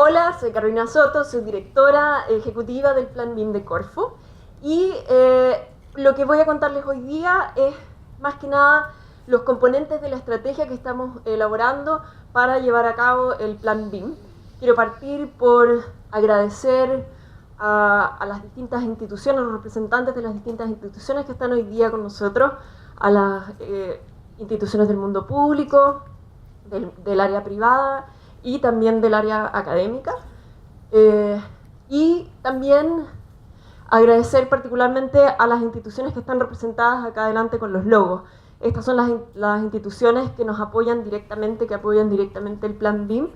Hola, soy Carolina Soto, soy directora ejecutiva del Plan BIM de Corfo y lo que voy a contarles hoy día es más que nada los componentes de la estrategia que estamos elaborando para llevar a cabo el Plan BIM. Quiero partir por agradecer a las distintas instituciones, a los representantes de las distintas instituciones que están hoy día con nosotros, a las instituciones del mundo público, del área privada y también del área académica. Y también agradecer particularmente a las instituciones que están representadas acá adelante con los logos. Estas son las instituciones que nos apoyan directamente, que apoyan directamente el Plan BIM,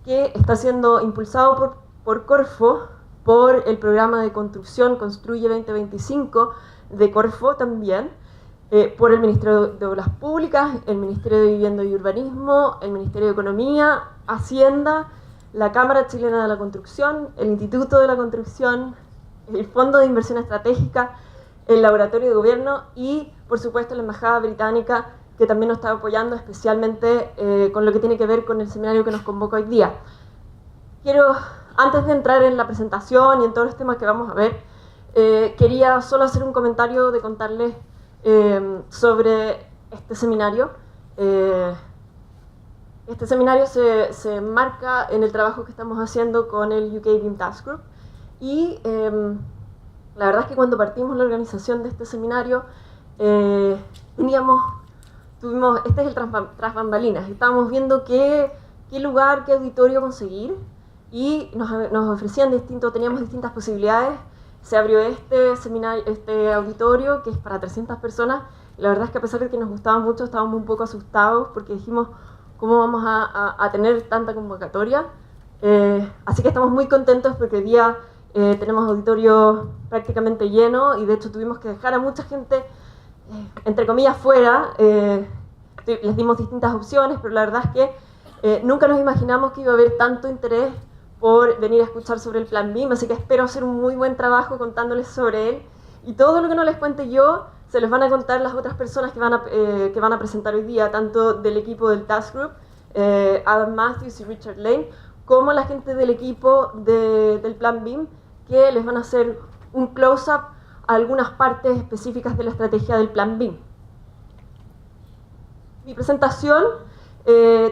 que está siendo impulsado por Corfo, por el programa de construcción Construye 2025 de Corfo también, por el Ministerio de Obras Públicas, el Ministerio de Vivienda y Urbanismo, el Ministerio de Economía, Hacienda, la Cámara Chilena de la Construcción, el Instituto de la Construcción, el Fondo de Inversión Estratégica, el Laboratorio de Gobierno y, por supuesto, la Embajada Británica, que también nos está apoyando especialmente con lo que tiene que ver con el seminario que nos convoca hoy día. Quiero, antes de entrar en la presentación y en todos los temas que vamos a ver, quería solo hacer un comentario de contarles sobre este seminario. Este seminario se enmarca en el trabajo que estamos haciendo con el UK BIM Task Group y la verdad es que cuando partimos la organización de este seminario tuvimos, este es el tras bambalinas, estábamos viendo qué lugar, qué auditorio conseguir y nos ofrecían teníamos distintas posibilidades. Se abrió este auditorio que es para 300 personas. La verdad es que a pesar de que nos gustaba mucho, estábamos un poco asustados porque dijimos, ¿cómo vamos a tener tanta convocatoria? Así que estamos muy contentos porque hoy día tenemos auditorio prácticamente lleno y de hecho tuvimos que dejar a mucha gente, entre comillas, fuera. Les dimos distintas opciones, pero la verdad es que nunca nos imaginamos que iba a haber tanto interés por venir a escuchar sobre el Plan BIM, así que espero hacer un muy buen trabajo contándoles sobre él. Y todo lo que no les cuente yo, se les van a contar las otras personas que van a presentar hoy día, tanto del equipo del Task Group, Adam Matthews y Richard Lane, como la gente del equipo del Plan BIM, que les van a hacer un close-up a algunas partes específicas de la estrategia del Plan BIM. Mi presentación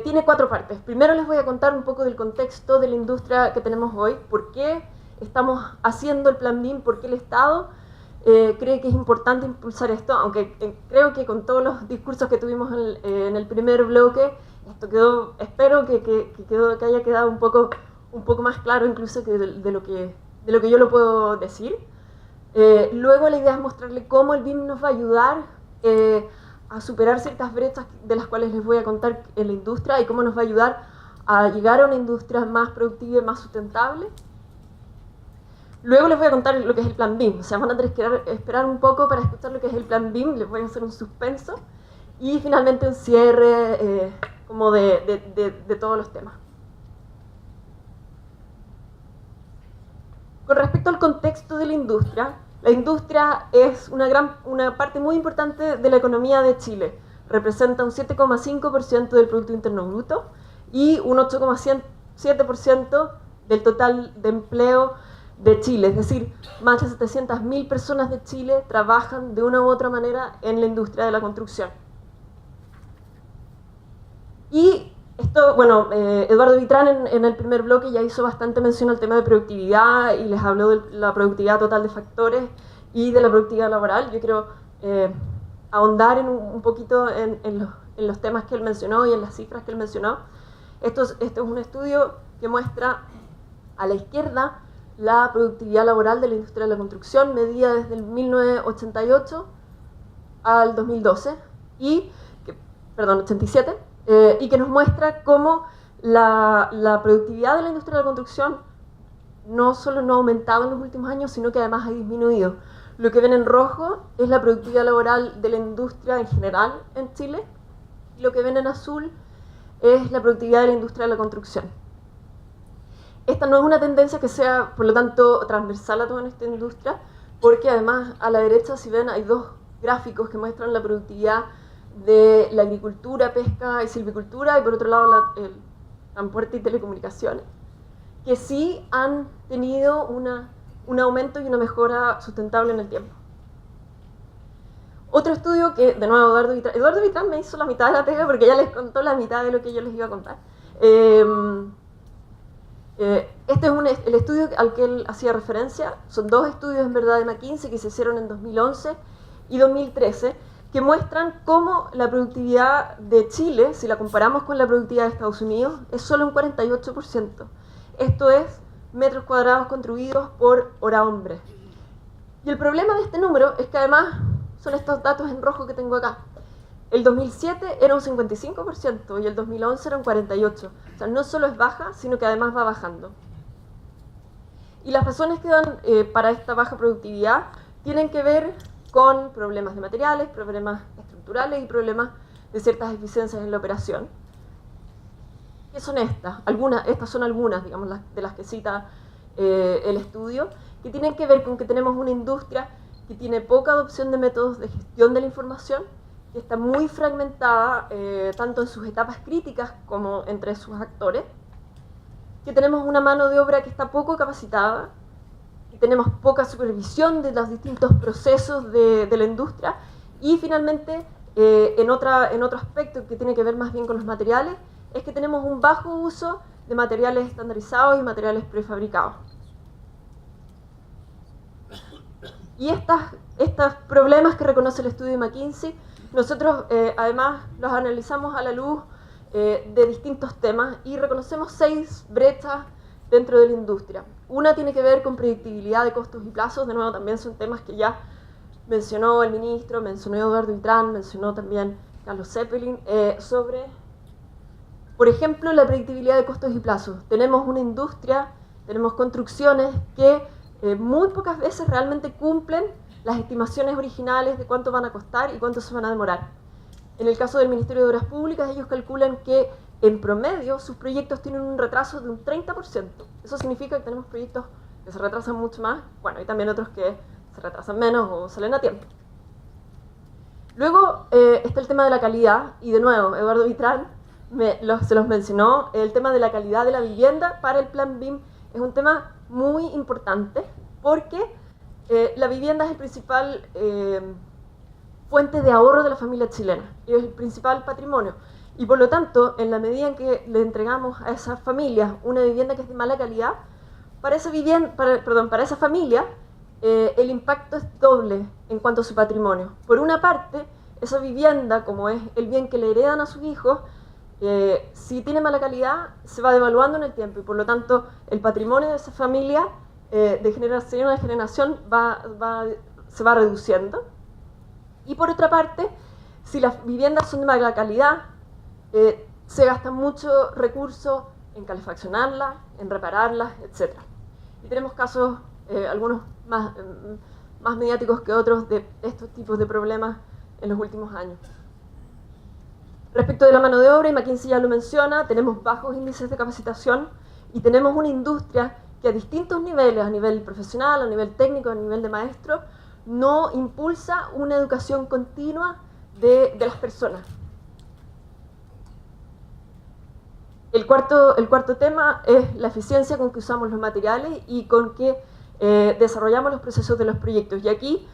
tiene 4 partes. Primero les voy a contar un poco del contexto de la industria que tenemos hoy, por qué estamos haciendo el Plan BIM, por qué el Estado cree que es importante impulsar esto, aunque creo que con todos los discursos que tuvimos en el primer bloque, esto quedó, espero que haya quedado un poco más claro incluso que de lo que yo lo puedo decir. Luego la idea es mostrarle cómo el BIM nos va a ayudar a superar ciertas brechas de las cuales les voy a contar en la industria y cómo nos va a ayudar a llegar a una industria más productiva y más sustentable. Luego les voy a contar lo que es el Plan BIM, o sea, van a tener que esperar un poco para escuchar lo que es el Plan BIM, les voy a hacer un suspenso y finalmente un cierre como de todos los temas. Con respecto al contexto de la industria es una parte muy importante de la economía de Chile. Representa un 7,5% del Producto Interno Bruto y un 8,7% del total de empleo de Chile. Es decir, más de 700.000 personas de Chile trabajan de una u otra manera en la industria de la construcción. Y esto, bueno, Eduardo Vitrán en el primer bloque ya hizo bastante mención al tema de productividad y les habló de la productividad total de factores y de la productividad laboral. Yo quiero ahondar un poquito en los temas que él mencionó y en las cifras que él mencionó. Esto es un estudio que muestra a la izquierda la productividad laboral de la industria de la construcción medida desde el 1988 al 2012 87, y que nos muestra cómo la productividad de la industria de la construcción no solo no ha aumentado en los últimos años, sino que además ha disminuido. Lo que ven en rojo es la productividad laboral de la industria en general en Chile, y lo que ven en azul es la productividad de la industria de la construcción. Esta no es una tendencia que sea, por lo tanto, transversal a toda nuestra industria, porque además a la derecha, si ven, hay 2 gráficos que muestran la productividad de la agricultura, pesca y silvicultura, y por otro lado el transporte y telecomunicaciones. que sí han tenido un aumento y una mejora sustentable en el tiempo. Otro estudio que, de nuevo, Eduardo Vitrán me hizo la mitad de la pega porque ya les contó la mitad de lo que yo les iba a contar. Este es el estudio al que él hacía referencia. Son dos estudios en verdad de McKinsey que se hicieron en 2011 y 2013 que muestran cómo la productividad de Chile, si la comparamos con la productividad de Estados Unidos, es solo un 48%. Esto es metros cuadrados construidos por hora hombre. Y el problema de este número es que además son estos datos en rojo que tengo acá. El 2007 era un 55% y el 2011 era un 48%. O sea, no solo es baja, sino que además va bajando. Y las razones que dan para esta baja productividad tienen que ver con problemas de materiales, problemas estructurales y problemas de ciertas eficiencias en la operación. ¿Qué son estas? Estas son algunas, digamos, de las que cita el estudio, que tienen que ver con que tenemos una industria que tiene poca adopción de métodos de gestión de la información, que está muy fragmentada tanto en sus etapas críticas como entre sus actores, que tenemos una mano de obra que está poco capacitada, que tenemos poca supervisión de los distintos procesos de la industria, y finalmente, en otro aspecto que tiene que ver más bien con los materiales, es que tenemos un bajo uso de materiales estandarizados y materiales prefabricados. Y estos problemas que reconoce el estudio de McKinsey, nosotros además los analizamos a la luz de distintos temas y reconocemos 6 brechas dentro de la industria. Una tiene que ver con predictibilidad de costos y plazos, de nuevo también son temas que ya mencionó el ministro, mencionó Eduardo Vitrán, mencionó también Carlos Zeppelin, sobre, por ejemplo, la predictibilidad de costos y plazos. Tenemos una industria, tenemos construcciones que muy pocas veces realmente cumplen las estimaciones originales de cuánto van a costar y cuánto se van a demorar. En el caso del Ministerio de Obras Públicas, ellos calculan que en promedio sus proyectos tienen un retraso de un 30%. Eso significa que tenemos proyectos que se retrasan mucho más, bueno, y también otros que se retrasan menos o salen a tiempo. Luego está el tema de la calidad, y de nuevo, Eduardo Vitrán se los mencionó. El tema de la calidad de la vivienda para el Plan BIM es un tema muy importante porque la vivienda es el principal fuente de ahorro de la familia chilena y es el principal patrimonio. Y por lo tanto, en la medida en que le entregamos a esas familias una vivienda que es de mala calidad, para esa familia el impacto es doble en cuanto a su patrimonio. Por una parte, esa vivienda, como es el bien que le heredan a sus hijos, si tiene mala calidad, se va devaluando en el tiempo y por lo tanto el patrimonio de esa familia de generación a generación se va reduciendo. Y por otra parte, si las viviendas son de mala calidad, se gasta mucho recurso en calefaccionarlas, en repararlas, etc. Y tenemos casos, algunos más mediáticos que otros, de estos tipos de problemas en los últimos años. Respecto de la mano de obra, y McKinsey ya lo menciona, tenemos bajos índices de capacitación y tenemos una industria que a distintos niveles, a nivel profesional, a nivel técnico, a nivel de maestro, no impulsa una educación continua de las personas. El cuarto tema es la eficiencia con que usamos los materiales y con que desarrollamos los procesos de los proyectos. Y aquí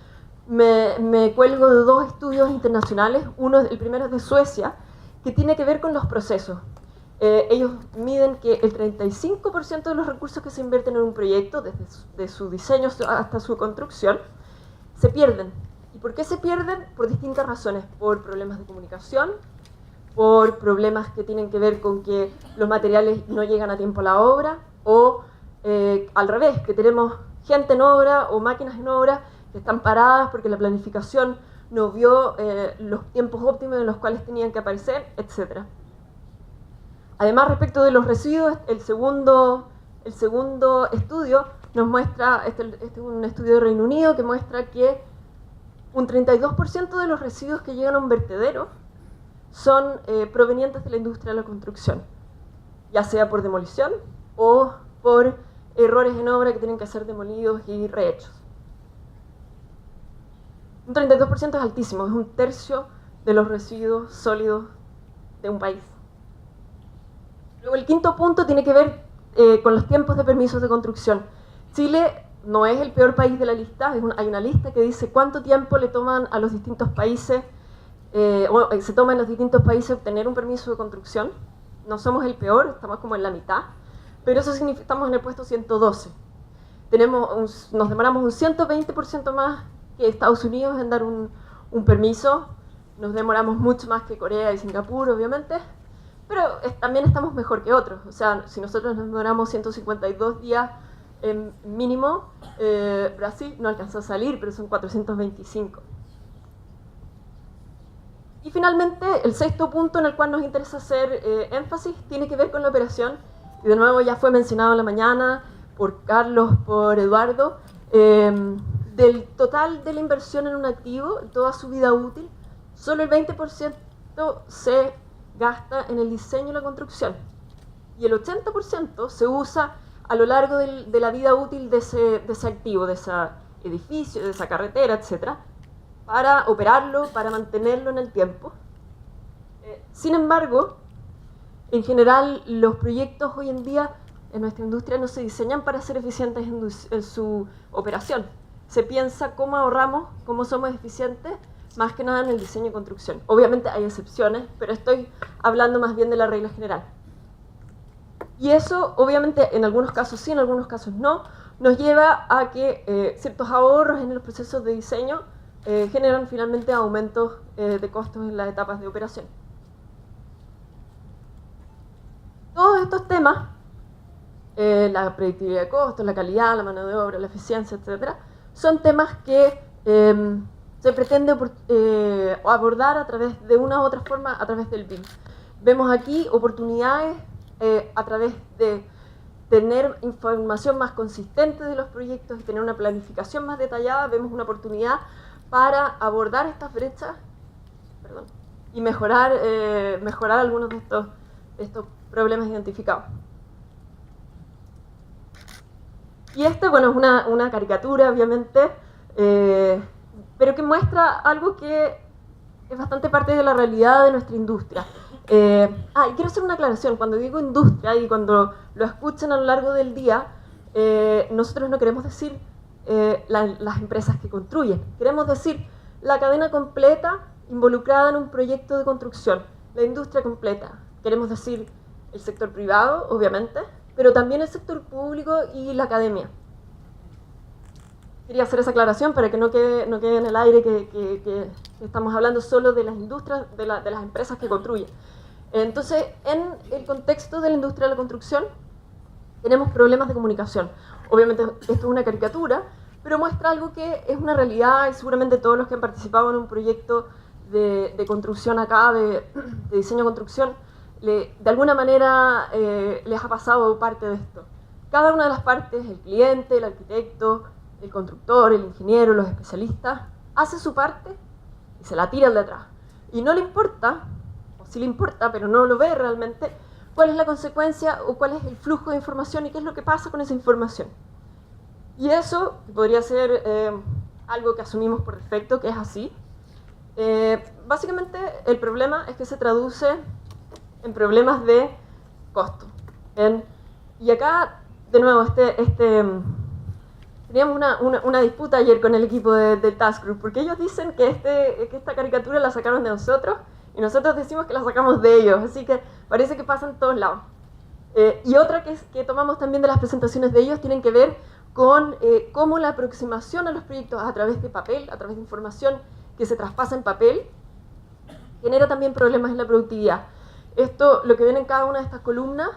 me cuelgo de 2 estudios internacionales. El primero es de Suecia, que tiene que ver con los procesos. Ellos miden que el 35% de los recursos que se invierten en un proyecto, desde su diseño hasta su construcción, se pierden. ¿Y por qué se pierden? Por distintas razones. Por problemas de comunicación, por problemas que tienen que ver con que los materiales no llegan a tiempo a la obra, o al revés, que tenemos gente en obra o máquinas en obra que están paradas porque la planificación no vio los tiempos óptimos en los cuales tenían que aparecer, etc. Además, respecto de los residuos, el segundo estudio nos muestra, este es un estudio de Reino Unido que muestra que un 32% de los residuos que llegan a un vertedero son provenientes de la industria de la construcción, ya sea por demolición o por errores en obra que tienen que ser demolidos y rehechos. Un 32% es altísimo, es un tercio de los residuos sólidos de un país. Luego el quinto punto tiene que ver con los tiempos de permisos de construcción. Chile no es el peor país de la lista, hay una lista que dice cuánto tiempo le toman a los distintos países, se toma en los distintos países obtener un permiso de construcción. No somos el peor, estamos como en la mitad, pero eso significa que estamos en el puesto 112. Nos demoramos un 120% más que Estados Unidos en dar un permiso, nos demoramos mucho más que Corea y Singapur, obviamente, pero también estamos mejor que otros. O sea, si nosotros nos demoramos 152 días mínimo, Brasil no alcanzó a salir, pero son 425. Y finalmente, el sexto punto en el cual nos interesa hacer énfasis tiene que ver con la operación, y de nuevo ya fue mencionado en la mañana por Carlos, por Eduardo, del total de la inversión en un activo, toda su vida útil, solo el 20% se gasta en el diseño y la construcción, y el 80% se usa a lo largo de la vida útil de ese activo, de ese edificio, de esa carretera, etc., para operarlo, para mantenerlo en el tiempo. Sin embargo, en general, los proyectos hoy en día en nuestra industria no se diseñan para ser eficientes en su operación. Se piensa cómo ahorramos, cómo somos eficientes, más que nada en el diseño y construcción. Obviamente hay excepciones, pero estoy hablando más bien de la regla general. Y eso, obviamente, en algunos casos sí, en algunos casos no, nos lleva a que ciertos ahorros en los procesos de diseño generan finalmente aumentos de costos en las etapas de operación. Todos estos temas, la predictibilidad de costos, la calidad, la mano de obra, la eficiencia, etc., son temas que se pretende abordar a través de una u otra forma, a través del BIM. Vemos aquí oportunidades a través de tener información más consistente de los proyectos y tener una planificación más detallada. Vemos una oportunidad para abordar estas brechas, y mejorar algunos de estos problemas identificados. Y bueno, es una caricatura, obviamente, pero que muestra algo que es bastante parte de la realidad de nuestra industria. Y quiero hacer una aclaración. Cuando digo industria y cuando lo escuchan a lo largo del día, nosotros no queremos decir las empresas que construyen. Queremos decir la cadena completa involucrada en un proyecto de construcción, la industria completa. Queremos decir el sector privado, obviamente, pero también el sector público y la academia. Quería hacer esa aclaración para que no quede en el aire que estamos hablando solo de las industrias, de las empresas que construyen. Entonces, en el contexto de la industria de la construcción, tenemos problemas de comunicación. Obviamente esto es una caricatura, pero muestra algo que es una realidad, y seguramente todos los que han participado en un proyecto de construcción acá, de diseño de construcción, de alguna manera les ha pasado parte de esto. Cada una de las partes, el cliente, el arquitecto, el constructor, el ingeniero, los especialistas, hace su parte y se la tira al de atrás. Y no le importa, o sí le importa, pero no lo ve realmente, cuál es la consecuencia o cuál es el flujo de información y qué es lo que pasa con esa información. Y eso podría ser algo que asumimos por defecto, que es así. Básicamente el problema es que se traduce en problemas de costo. Y acá, de nuevo, teníamos una disputa ayer con el equipo del Task Group, porque ellos dicen que esta caricatura la sacaron de nosotros, y nosotros decimos que la sacamos de ellos, así que parece que pasa en todos lados. Y otra que tomamos también de las presentaciones de ellos tienen que ver con cómo la aproximación a los proyectos a través de papel, a través de información que se traspasa en papel, genera también problemas en la productividad. Esto, lo que ven en cada una de estas columnas,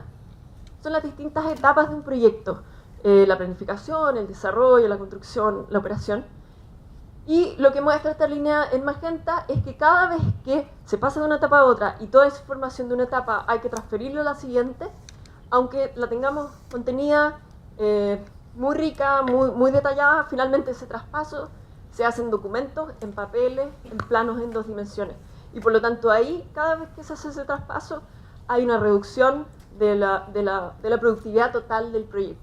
son las distintas etapas de un proyecto. La planificación, el desarrollo, la construcción, la operación. Y lo que muestra esta línea en magenta es que cada vez que se pasa de una etapa a otra y toda esa información de una etapa hay que transferirlo a la siguiente, aunque la tengamos contenida muy rica, muy detallada, finalmente ese traspaso se hace en documentos, en papeles, en planos en 2 dimensiones. Y por lo tanto ahí, cada vez que se hace ese traspaso, hay una reducción de la productividad total del proyecto.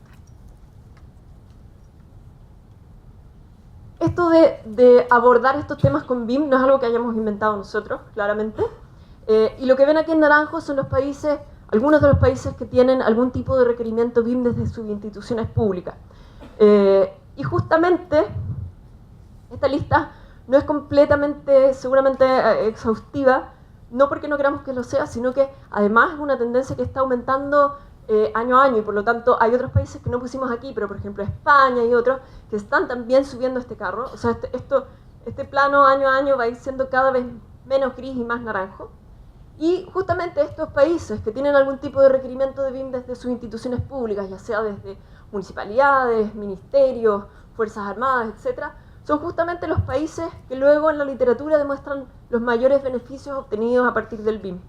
Esto de abordar estos temas con BIM no es algo que hayamos inventado nosotros, claramente. Y lo que ven aquí en naranjo son los países algunos de los países que tienen algún tipo de requerimiento BIM desde sus instituciones públicas. Y justamente esta lista no es completamente, seguramente exhaustiva, no porque no queramos que lo sea, sino que además es una tendencia que está aumentando año a año, y por lo tanto hay otros países que no pusimos aquí, pero por ejemplo España y otros que están también subiendo este carro. O sea, este plano año a año va a ir siendo cada vez menos gris y más naranjo. Y justamente estos países que tienen algún tipo de requerimiento de BIM desde sus instituciones públicas, ya sea desde municipalidades, ministerios, fuerzas armadas, etc., son justamente los países que luego en la literatura demuestran los mayores beneficios obtenidos a partir del BIM.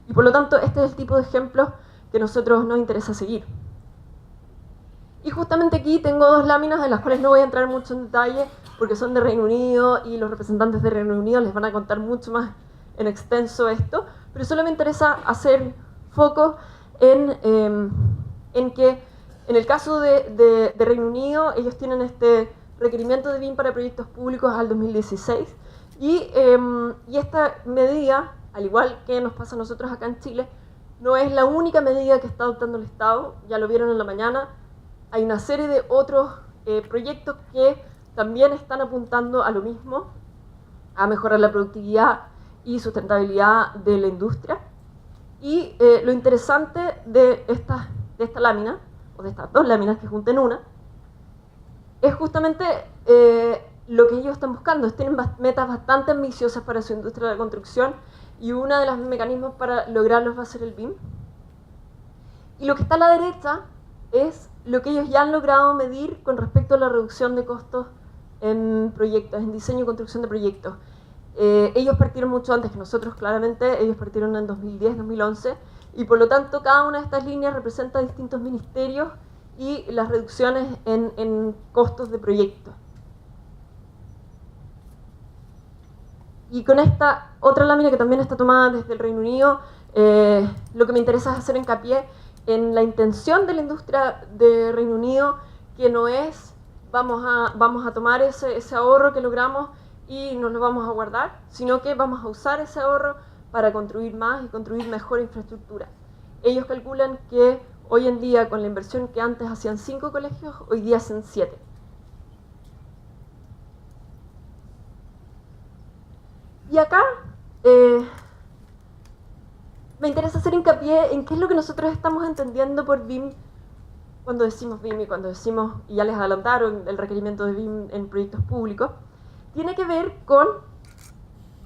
Y por lo tanto, este es el tipo de ejemplos que a nosotros nos interesa seguir. Y justamente aquí tengo dos láminas, de las cuales no voy a entrar mucho en detalle, porque son de Reino Unido y los representantes de Reino Unido les van a contar mucho más en extenso esto, pero solo me interesa hacer foco en que en el caso de Reino Unido, ellos tienen este requerimiento de BIM para proyectos públicos al 2016, y esta medida, al igual que nos pasa a nosotros acá en Chile, no es la única medida que está adoptando el Estado, ya lo vieron en la mañana. Hay una serie de otros proyectos que también están apuntando a lo mismo, a mejorar la productividad y sustentabilidad de la industria. Y lo interesante de esta lámina, o de estas dos láminas que junté en una, es justamente lo que ellos están buscando. Tienen metas bastante ambiciosas para su industria de la construcción, y uno de los mecanismos para lograrlos va a ser el BIM. Y lo que está a la derecha es lo que ellos ya han logrado medir con respecto a la reducción de costos en proyectos, en diseño y construcción de proyectos. Ellos partieron mucho antes que nosotros, claramente. Ellos partieron en 2010, 2011, y por lo tanto cada una de estas líneas representa distintos ministerios y las reducciones en costos de proyectos. Y con esta otra lámina que también está tomada desde el Reino Unido, lo que me interesa es hacer hincapié en la intención de la industria de Reino Unido, que no es vamos a tomar ese ahorro que logramos y nos lo vamos a guardar, sino que vamos a usar ese ahorro para construir más y construir mejor infraestructura. Ellos calculan que hoy en día, con la inversión que antes hacían 5 colegios, hoy día hacen 7. Y acá me interesa hacer hincapié en qué es lo que nosotros estamos entendiendo por BIM cuando decimos BIM, y cuando decimos, y ya les adelantaron, el requerimiento de BIM en proyectos públicos. Tiene que ver con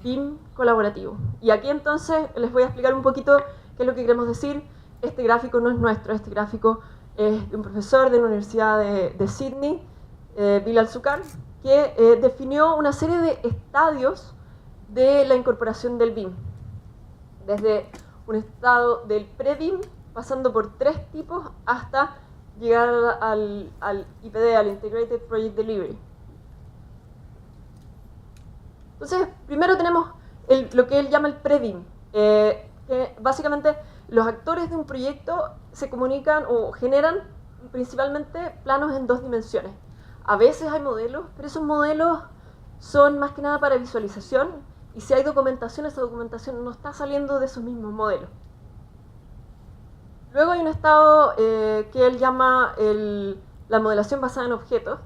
BIM colaborativo. Y aquí entonces les voy a explicar un poquito qué es lo que queremos decir. Este gráfico no es nuestro, este gráfico es de un profesor de la Universidad de Sydney, Bilal Sukan, que definió una serie de estadios de la incorporación del BIM. Desde un estado del pre-BIM, pasando por 3 tipos, hasta llegar al IPD, al Integrated Project Delivery. Entonces, primero tenemos lo que él llama el pre-BIM, que básicamente los actores de un proyecto se comunican o generan principalmente planos en 2 dimensiones. A veces hay modelos, pero esos modelos son más que nada para visualización, y si hay documentación, esa documentación no está saliendo de esos mismos modelos. Luego hay un estado que él llama la modelación basada en objetos,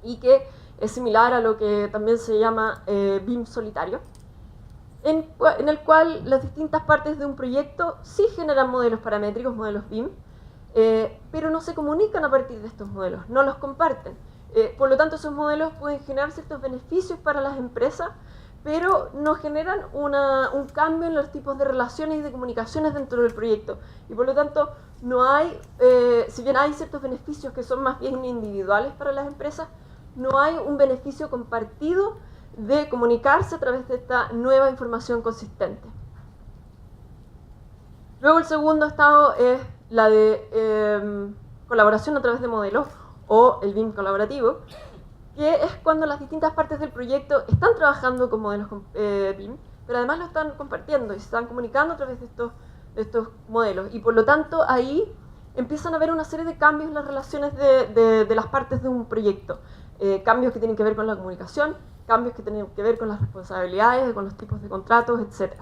y que es similar a lo que también se llama BIM solitario, en el cual las distintas partes de un proyecto sí generan modelos paramétricos, modelos BIM, pero no se comunican a partir de estos modelos, no los comparten. Por lo tanto, esos modelos pueden generar ciertos beneficios para las empresas, pero no generan un cambio en los tipos de relaciones y de comunicaciones dentro del proyecto. Y por lo tanto, no hay, si bien hay ciertos beneficios que son más bien individuales para las empresas, no hay un beneficio compartido de comunicarse a través de esta nueva información consistente. Luego el segundo estado es la de colaboración a través de modelos, o el BIM colaborativo, que es cuando las distintas partes del proyecto están trabajando con modelos BIM, pero además lo están compartiendo y se están comunicando a través de estos modelos. Y por lo tanto, ahí empiezan a haber una serie de cambios en las relaciones de las partes de un proyecto. Cambios que tienen que ver con la comunicación, cambios que tienen que ver con las responsabilidades, con los tipos de contratos, etc.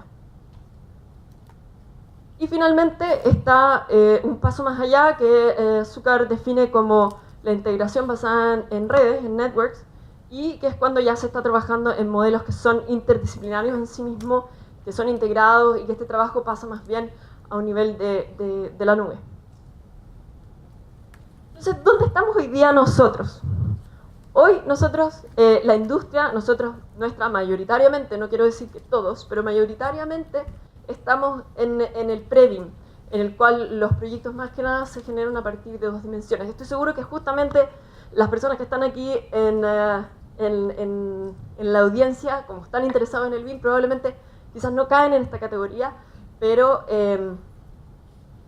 Y finalmente está un paso más allá que Zucker define como la integración basada en redes, en networks, y que es cuando ya se está trabajando en modelos que son interdisciplinarios en sí mismos, que son integrados y que este trabajo pasa más bien a un nivel de la nube. Entonces, ¿dónde estamos hoy día nosotros? Hoy nosotros, la industria, nuestra mayoritariamente, no quiero decir que todos, pero mayoritariamente estamos en el pre-BIM, en el cual los proyectos más que nada se generan a partir de 2 dimensiones. Estoy seguro que justamente las personas que están aquí en la audiencia, como están interesados en el BIM, probablemente quizás no caen en esta categoría, pero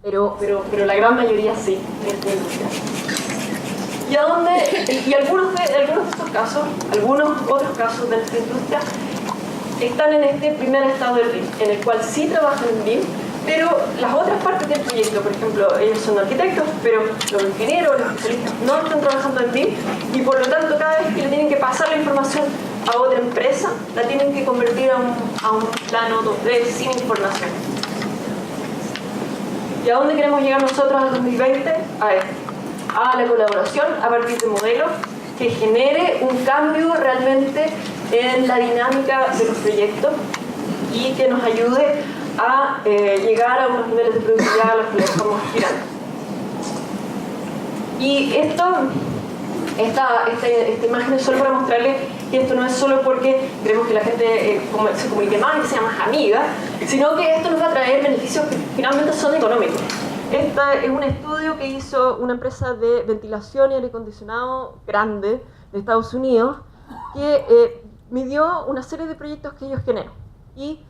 la gran mayoría sí, en la industria. Y algunos de estos casos, algunos otros casos de nuestra industria, están en este primer estado del BIM, en el cual sí trabajan en BIM, pero las otras partes del proyecto, por ejemplo, ellos son arquitectos, pero los ingenieros, los especialistas no están trabajando en BIM, y por lo tanto cada vez que le tienen que pasar la información a otra empresa, la tienen que convertir a un plano 2D sin información. ¿Y a dónde queremos llegar nosotros al 2020? A la colaboración a partir de modelos que genere un cambio realmente en la dinámica de los proyectos y que nos ayude a llegar a unos niveles de productividad a los que le estamos aspirando. Y esta imagen es solo para mostrarles que esto no es solo porque queremos que la gente se comunique más y que sea más amiga, sino que esto nos va a traer beneficios que finalmente son económicos. Este es un estudio que hizo una empresa de ventilación y aire acondicionado grande de Estados Unidos que midió una serie de proyectos que ellos generan y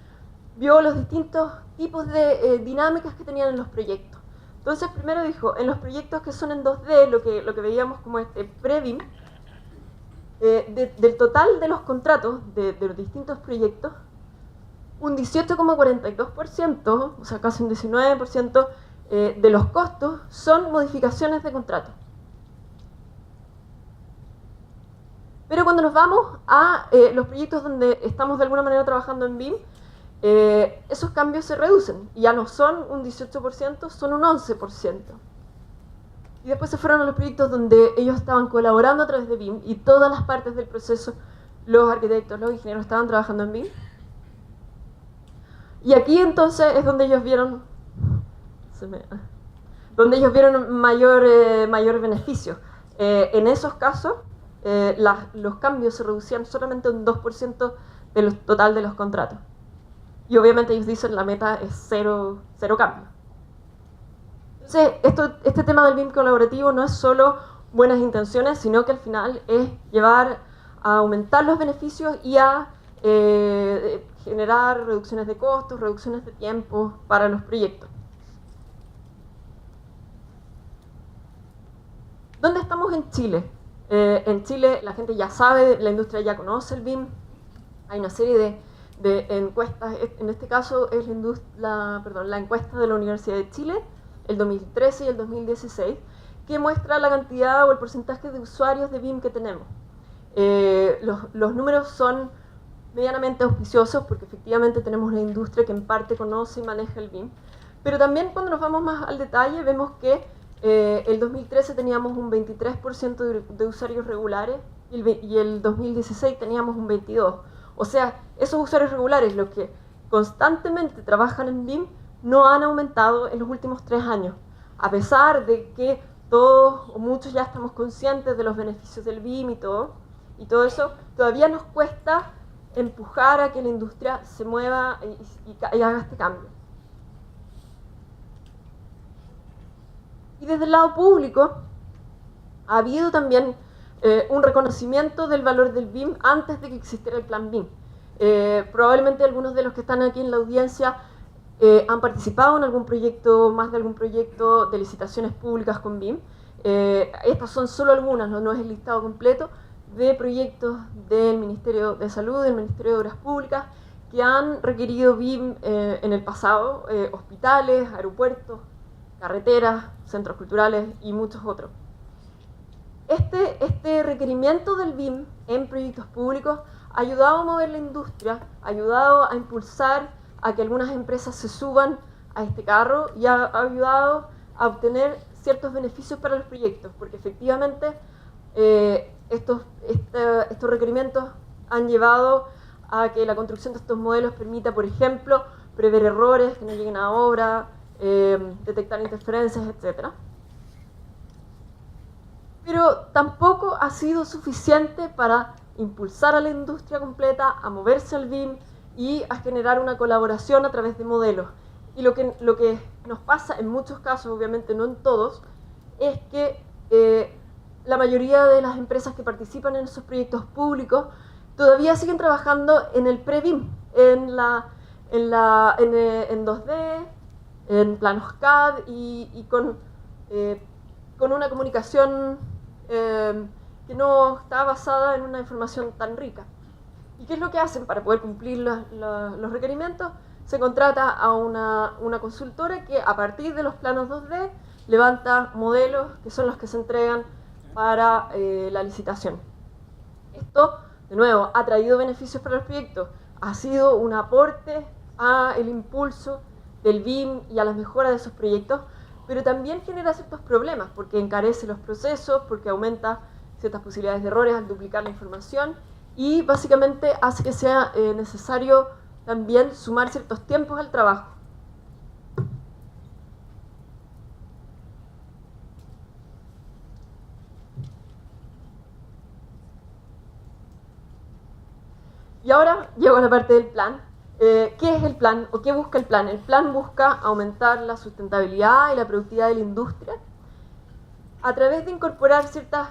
vio los distintos tipos de dinámicas que tenían en los proyectos. Entonces, primero dijo, en los proyectos que son en 2D, lo que veíamos como este pre-BIM, del total de los contratos de los distintos proyectos, un 18,42%, o sea, casi un 19%, de los costos son modificaciones de contrato. Pero cuando nos vamos a los proyectos donde estamos de alguna manera trabajando en BIM, esos cambios se reducen, y ya no son un 18%, son un 11%. Y después se fueron a los proyectos donde ellos estaban colaborando a través de BIM y todas las partes del proceso, los arquitectos, los ingenieros estaban trabajando en BIM. Y aquí entonces es donde ellos vieron mayor beneficio. En esos casos, los cambios se reducían solamente un 2% del total de los contratos. Y obviamente ellos dicen la meta es cero cambio. Entonces, este tema del BIM colaborativo no es solo buenas intenciones, sino que al final es llevar a aumentar los beneficios y a generar reducciones de costos, reducciones de tiempo para los proyectos. ¿Dónde estamos en Chile? En Chile la gente ya sabe, la industria ya conoce el BIM, hay una serie de encuestas, en este caso es la encuesta de la Universidad de Chile, el 2013 y el 2016, que muestra la cantidad o el porcentaje de usuarios de BIM que tenemos. Los números son medianamente auspiciosos porque efectivamente tenemos una industria que en parte conoce y maneja el BIM, pero también cuando nos vamos más al detalle vemos que el 2013 teníamos un 23% de usuarios regulares y el 2016 teníamos un 22%. O sea, esos usuarios regulares, los que constantemente trabajan en BIM, no han aumentado en los últimos 3 años, a pesar de que todos o muchos ya estamos conscientes de los beneficios del BIM y todo eso, todavía nos cuesta empujar a que la industria se mueva y haga este cambio. Y desde el lado público ha habido también un reconocimiento del valor del BIM antes de que existiera el plan BIM. Probablemente algunos de los que están aquí en la audiencia han participado en algún proyecto, más de algún proyecto de licitaciones públicas con BIM. Estas son solo algunas, no es el listado completo de proyectos del Ministerio de Salud, del Ministerio de Obras Públicas, que han requerido BIM en el pasado, hospitales, aeropuertos, carreteras, centros culturales y muchos otros. Este requerimiento del BIM en proyectos públicos ha ayudado a mover la industria, ha ayudado a impulsar a que algunas empresas se suban a este carro y ha ayudado a obtener ciertos beneficios para los proyectos, porque efectivamente estos requerimientos han llevado a que la construcción de estos modelos permita, por ejemplo, prever errores que no lleguen a obra, detectar interferencias, etc. Pero tampoco ha sido suficiente para impulsar a la industria completa a moverse al BIM y a generar una colaboración a través de modelos. Y lo que nos pasa en muchos casos, obviamente no en todos, es que la mayoría de las empresas que participan en esos proyectos públicos todavía siguen trabajando en el pre-BIM, en 2D, en planos CAD y con una comunicación que no está basada en una información tan rica. ¿Y qué es lo que hacen para poder cumplir los requerimientos? Se contrata a una consultora que a partir de los planos 2D levanta modelos que son los que se entregan para la licitación. Esto, de nuevo, ha traído beneficios para los proyectos, ha sido un aporte al impulso del BIM y a las mejoras de esos proyectos, pero también genera ciertos problemas, porque encarece los procesos, porque aumenta ciertas posibilidades de errores al duplicar la información, y básicamente hace que sea necesario también sumar ciertos tiempos al trabajo. Y ahora llego a la parte del plan. ¿Qué es el plan o qué busca el plan? El plan busca aumentar la sustentabilidad y la productividad de la industria a través de incorporar ciertas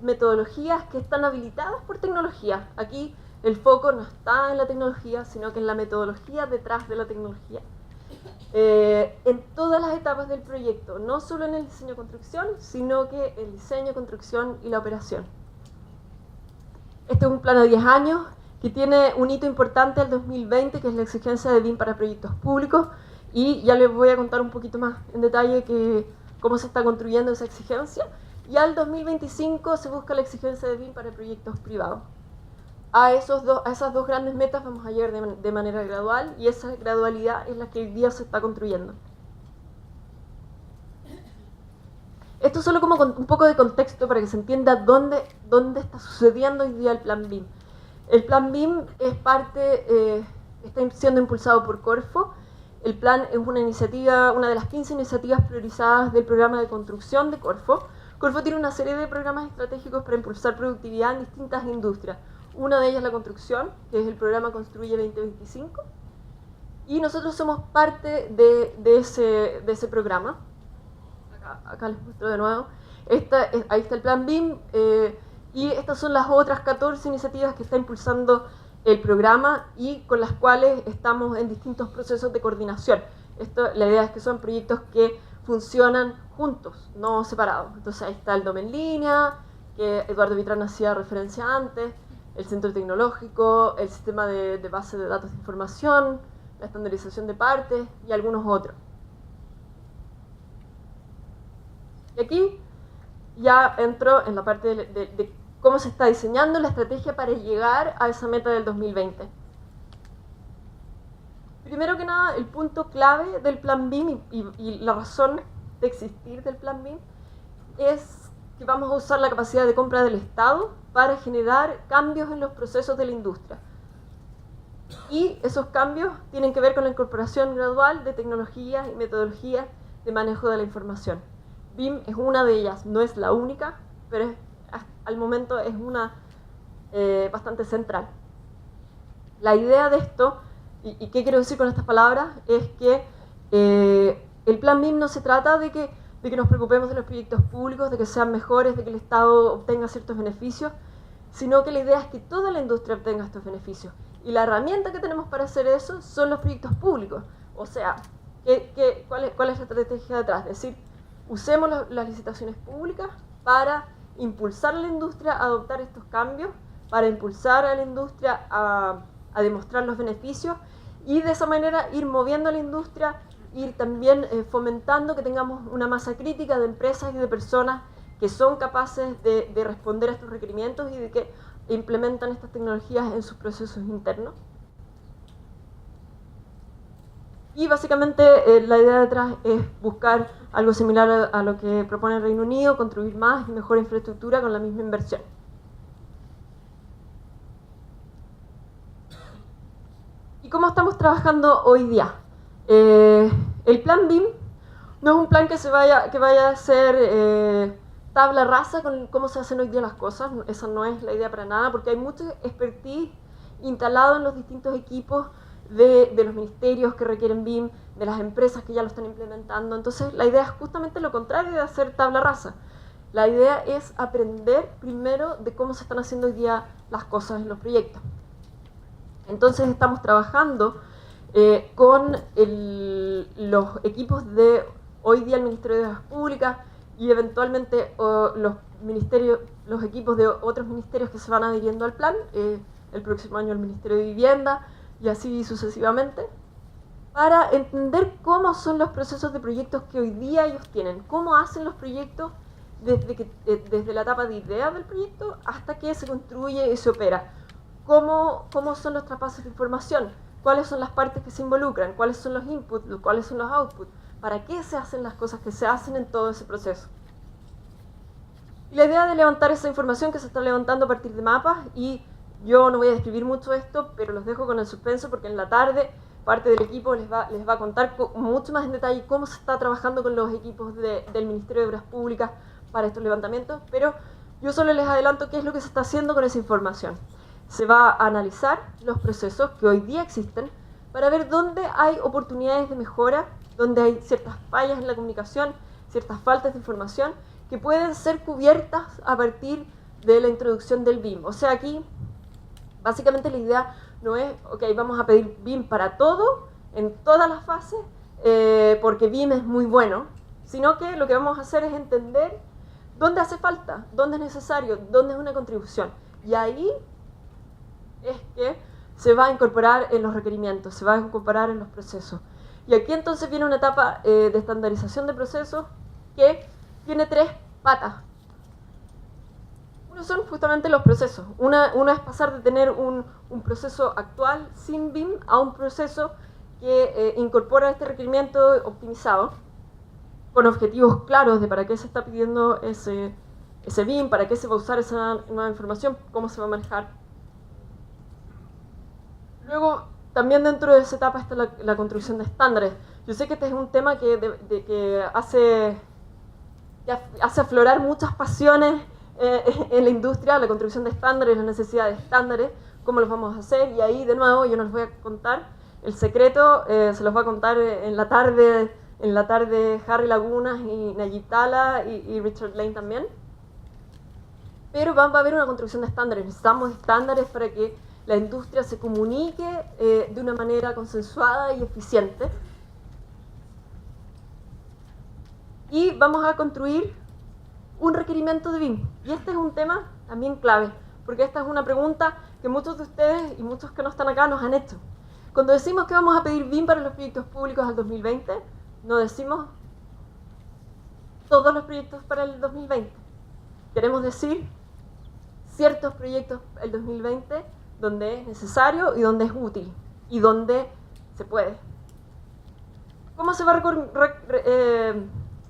metodologías que están habilitadas por tecnología. Aquí el foco no está en la tecnología, sino que en la metodología detrás de la tecnología. En todas las etapas del proyecto, no solo en el diseño-construcción, sino que el diseño, construcción y la operación. Este es un plan a 10 años que tiene un hito importante al 2020, que es la exigencia de BIM para proyectos públicos, y ya les voy a contar un poquito más en detalle cómo se está construyendo esa exigencia. Y al 2025 se busca la exigencia de BIM para proyectos privados. A esas dos grandes metas vamos a llegar de manera gradual, y esa gradualidad es la que hoy día se está construyendo. Esto solo como un poco de contexto para que se entienda dónde está sucediendo hoy día el plan BIM. El plan BIM es está siendo impulsado por Corfo. El plan es una de las 15 iniciativas priorizadas del programa de construcción de Corfo. Corfo tiene una serie de programas estratégicos para impulsar productividad en distintas industrias. Una de ellas es la construcción, que es el programa Construye 2025. Y nosotros somos parte de ese programa. Acá les muestro de nuevo. Ahí está el plan BIM. Y estas son las otras 14 iniciativas que está impulsando el programa y con las cuales estamos en distintos procesos de coordinación. La idea es que son proyectos que funcionan juntos, no separados. Entonces ahí está el DOM en línea, que Eduardo Vitrán hacía referencia antes, el centro tecnológico, el sistema de base de datos de información, la estandarización de partes y algunos otros. Y aquí ya entro en la parte de cómo se está diseñando la estrategia para llegar a esa meta del 2020. Primero que nada, el punto clave del plan BIM y la razón de existir del plan BIM es que vamos a usar la capacidad de compra del Estado para generar cambios en los procesos de la industria. Y esos cambios tienen que ver con la incorporación gradual de tecnologías y metodologías de manejo de la información. BIM es una de ellas, no es la única, pero al momento es una bastante central. La idea de esto, y qué quiero decir con estas palabras, es que el plan BIM no se trata de que nos preocupemos de los proyectos públicos, de que sean mejores, de que el Estado obtenga ciertos beneficios, sino que la idea es que toda la industria obtenga estos beneficios. Y la herramienta que tenemos para hacer eso son los proyectos públicos. O sea, ¿cuál es la estrategia detrás? Es decir, usemos las licitaciones públicas para impulsar a la industria a adoptar estos cambios, para impulsar a la industria a demostrar los beneficios y de esa manera ir moviendo a la industria, ir también fomentando que tengamos una masa crítica de empresas y de personas que son capaces de responder a estos requerimientos y de que implementan estas tecnologías en sus procesos internos. Y básicamente la idea detrás es buscar algo similar a lo que propone el Reino Unido, construir más y mejor infraestructura con la misma inversión. ¿Y cómo estamos trabajando hoy día? El plan BIM no es un plan que vaya a ser tabla rasa con cómo se hacen hoy día las cosas. Esa no es la idea para nada, porque hay mucho expertise instalado en los distintos equipos de los ministerios que requieren BIM, de las empresas que ya lo están implementando. Entonces la idea es justamente lo contrario de hacer tabla rasa. La idea es aprender primero de cómo se están haciendo hoy día las cosas en los proyectos. Entonces estamos trabajando con los equipos de hoy día el Ministerio de Obras Públicas y eventualmente los equipos de otros ministerios que se van adhiriendo al plan, el próximo año el Ministerio de Vivienda y así sucesivamente, para entender cómo son los procesos de proyectos que hoy día ellos tienen, cómo hacen los proyectos desde la etapa de idea del proyecto hasta que se construye y se opera. ¿Cómo son los traspasos de información? ¿Cuáles son las partes que se involucran? ¿Cuáles son los inputs? ¿Cuáles son los outputs? ¿Para qué se hacen las cosas que se hacen en todo ese proceso? Y la idea de levantar esa información que se está levantando a partir de mapas, y yo no voy a describir mucho esto, pero los dejo con el suspenso porque en la tarde parte del equipo les va a contar mucho más en detalle cómo se está trabajando con los equipos del Ministerio de Obras Públicas para estos levantamientos, pero yo solo les adelanto qué es lo que se está haciendo con esa información. Se va a analizar los procesos que hoy día existen para ver dónde hay oportunidades de mejora, dónde hay ciertas fallas en la comunicación, ciertas faltas de información que pueden ser cubiertas a partir de la introducción del BIM. O sea, aquí básicamente la idea no es, ok, vamos a pedir BIM para todo, en todas las fases, porque BIM es muy bueno, sino que lo que vamos a hacer es entender dónde hace falta, dónde es necesario, dónde es una contribución. Y ahí es que se va a incorporar en los requerimientos, se va a incorporar en los procesos. Y aquí entonces viene una etapa de estandarización de procesos que tiene tres patas. Uno son justamente los procesos. Una es pasar de tener un proceso actual sin BIM a un proceso que incorpora este requerimiento optimizado con objetivos claros de para qué se está pidiendo ese BIM, para qué se va a usar esa nueva información, cómo se va a manejar. Luego, también dentro de esa etapa está la construcción de estándares. Yo sé que este es un tema que hace aflorar muchas pasiones en la industria, la construcción de estándares, la necesidad de estándares, cómo los vamos a hacer, y ahí de nuevo yo no les voy a contar el secreto, se los va a contar en la tarde Harry Lagunas y Nayib Tala y Richard Lane también. Pero va a haber una construcción de estándares, necesitamos estándares para que la industria se comunique de una manera consensuada y eficiente. Y vamos a construir un requerimiento de BIM. Y este es un tema también clave, porque esta es una pregunta que muchos de ustedes y muchos que no están acá nos han hecho. Cuando decimos que vamos a pedir BIM para los proyectos públicos al 2020, no decimos todos los proyectos para el 2020. Queremos decir ciertos proyectos el 2020 donde es necesario y donde es útil y donde se puede. ¿Cómo se va a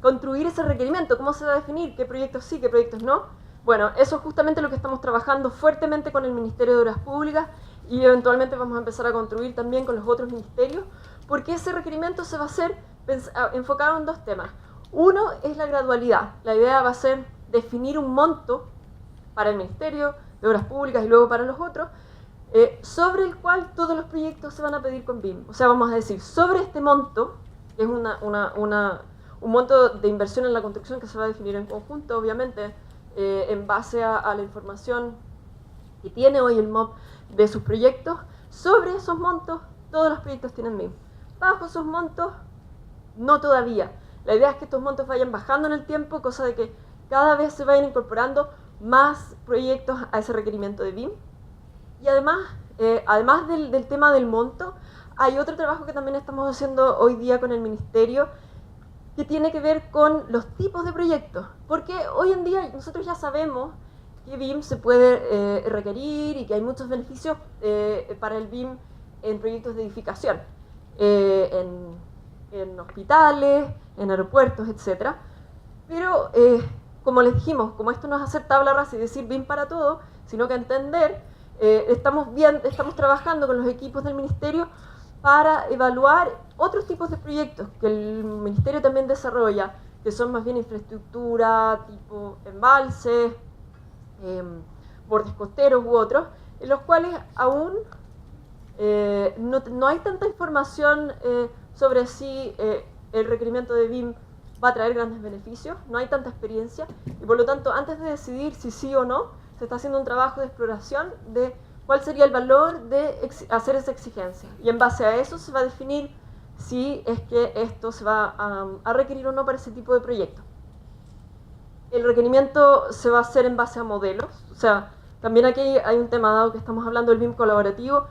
construir ese requerimiento? ¿Cómo se va a definir qué proyectos sí, qué proyectos no? Bueno, eso es justamente lo que estamos trabajando fuertemente con el Ministerio de Obras Públicas y eventualmente vamos a empezar a construir también con los otros ministerios, porque ese requerimiento se va a hacer enfocado en dos temas. Uno es la gradualidad. La idea va a ser definir un monto para el Ministerio de Obras Públicas y luego para los otros, sobre el cual todos los proyectos se van a pedir con BIM. O sea, vamos a decir, sobre este monto, que es un monto de inversión en la construcción que se va a definir en conjunto, obviamente, en base a la información que tiene hoy el MOB de sus proyectos. Sobre esos montos, todos los proyectos tienen BIM. Bajo esos montos, no todavía. La idea es que estos montos vayan bajando en el tiempo, cosa de que cada vez se vayan incorporando más proyectos a ese requerimiento de BIM. Y además del tema del monto, hay otro trabajo que también estamos haciendo hoy día con el Ministerio, que tiene que ver con los tipos de proyectos. Porque hoy en día nosotros ya sabemos que BIM se puede requerir y que hay muchos beneficios para el BIM en proyectos de edificación. en hospitales, en aeropuertos, etc. Pero, como les dijimos, como esto no es hacer tabla rasa y decir BIM para todo, sino que entender, estamos trabajando con los equipos del Ministerio para evaluar otros tipos de proyectos que el Ministerio también desarrolla, que son más bien infraestructura, tipo embalses, bordes costeros u otros, en los cuales aún no hay tanta información sobre si el requerimiento de BIM va a traer grandes beneficios, no hay tanta experiencia, y por lo tanto, antes de decidir si sí o no, se está haciendo un trabajo de exploración de cuál sería el valor de hacer esa exigencia. Y en base a eso se va a definir si es que esto se va a requerir o no para ese tipo de proyecto. El requerimiento se va a hacer en base a modelos, o sea, también aquí hay un tema dado que estamos hablando del BIM colaborativo.